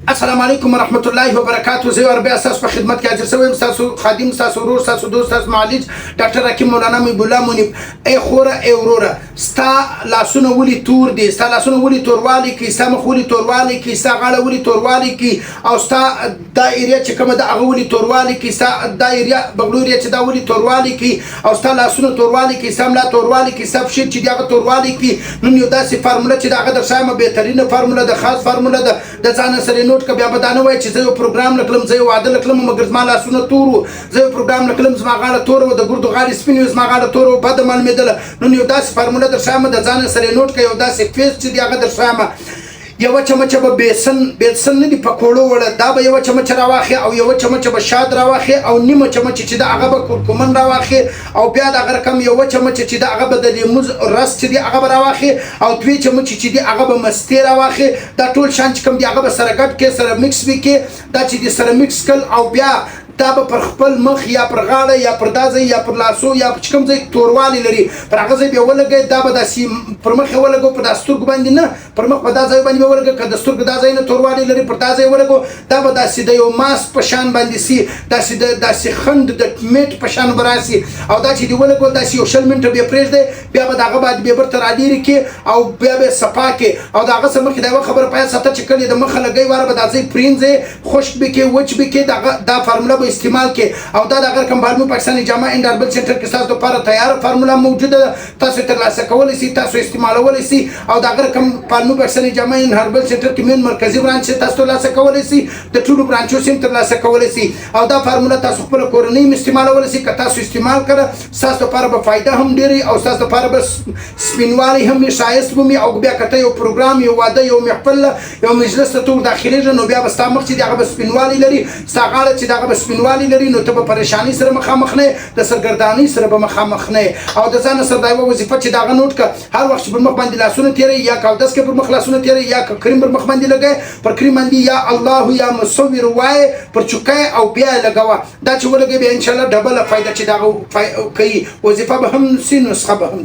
السلام علیکم ورحمت الله وبرکاته. زه وربه اساس په خدمت کې حاضر شوم. تاسو خادم، تاسو ورور، تاسو دوست، تاسو معالج ډاکټر حکیم مولانا محب الله منیب. ای خوره ای وروره، ستا لاسونه ولي تور دي؟ ستا لاسونه ولي توروالی کی؟ ستا مخ ولي توروالی کی؟ ستا غاړه ولي توروالی کی؟ او ستا دا ایریا چې کومه ده هغه ولي توروالی کی؟ ستا دا ایریا بغلوریا چې دا ولي توروالی کی؟ او ستا لاسونه توروالی کی؟ ستا ملا توروالی کی؟ ستا پښې چې دغه توروالی کی؟ نن یو داسې فارموله چې دغه د شامه بهترینه فارموله ده، خاص فارموله ده. د ځان سره نوٹ که بیا به دا نه وایي چې زه یو پروګرام لکلم، زه یو واده لکلم مګر زما لاسونه تور وو، زه یو پروګرام لکلم زما غاړه توره وه، د ګردو غاړې سپینې وې، زما غاړه توره وه، بده معلومېدله. نن یو داسې فارموله در ښیمه، د ځان سره یې نوټ که، یو داسې فیس چې دی هغه در ښیمه. یوه چمچه به بیسن نه دي پکوړو وړه، دا به یوه چمچه راواخلې، او یوه چمچه به شاد راواخلې، او نیمه چمچه چې ده هغه به کورکمن راواخلې، او بیا دغه رقم یوه چمچه چې ده هغه به د لیمو رس چې دی هغه به راواخلې، او دوې چمچې چې دي هغه به مستې راواخلې. دا ټول شیان چې کوم دي هغه به سره ګډ کړې، سره مکس به کړې. دا چې دي سره مکس کړل، او بیا دا به پر خپل مخ یا پر غاړه یا پر دا ځای یا پر لاسو یا چې کوم ځای توروالی لري پر هغه ځای بیا ولګئ. دا به داسې پر مخ یې ولګو، په دا سترګو باندې نه، پر مخ په دا ځای باندې به ولګو. که د سترګو دا ځای نه توروالی لري پر دا ځای ولګو. دا به داسې د یو ماسک په شان باندې سي، داسې خند د میټ په شان به راسي. او دا چې دې ولګول داسې یو 20 منټه بیا پرېږدئ، بیا به د هغه باندې بیا برته راډېرې کړي، او بیا به یې صفا کړي. او د هغه څه مخکې دا یوه خبره په یاد ساته چې کله یې د مخه لګئ واره به دا ځای پرېنځئ، خشک به کړئ، وچ به کړئ. دا فارموله به استعمال کړئ. او دا د هغه رقم بارمو پاکستاني جامع اینډ هربل سنټر کې ستاسو لپاره تیاره فارموله موجوده ده، تاسو یې ترلاسه کولی شئ، تاسو استعمالولی شئ. او د هغه رقم پالمو پاکستاني جامع اینډ هربل سنټر کې مین مرکزي برانچ تاسو ترلاسه کولی شئ، د ټولو برانچو سیم ترلاسه کولی شئ. او دا فارموله تاسو خپله کورنۍ هم استعمالولی شئ. که تاسو استعمال کړه ستاسو لپاره به فایده هم ډېرې، او ستاسو لپاره به سپینوالی هم ښایست به وي. او بیا که ته یو پروګرام، یو واده، یو محفل، یو مجلس ته ور داخلېږې، نو بیا به ستا مخ چې دی هغه به سپینوالی لري، ستا غاړه چې د هغه به سپینوالی لري، نو ته به پریشاني سره مخامخ نه، د سرګردانۍ سره به مخامخ نه. او د ځان سره دا یوه وظیفه چې د هغه نوټ کړه، هر وخت چې پر مخ باندې لاسونه تېروئ، یا که اودس کې پر مخ لاسونه تېروئ، یا که کریم پر مخ باندې لګئ، پر کریم باندې یا الله یا مصور وایې، پر چوکۍ او بیا یې لګوه. دا چې ولګوئ بیا انشاءالله ډبله فایده چې د هغه کوي، وظیفه به هم سي، نسخه به هم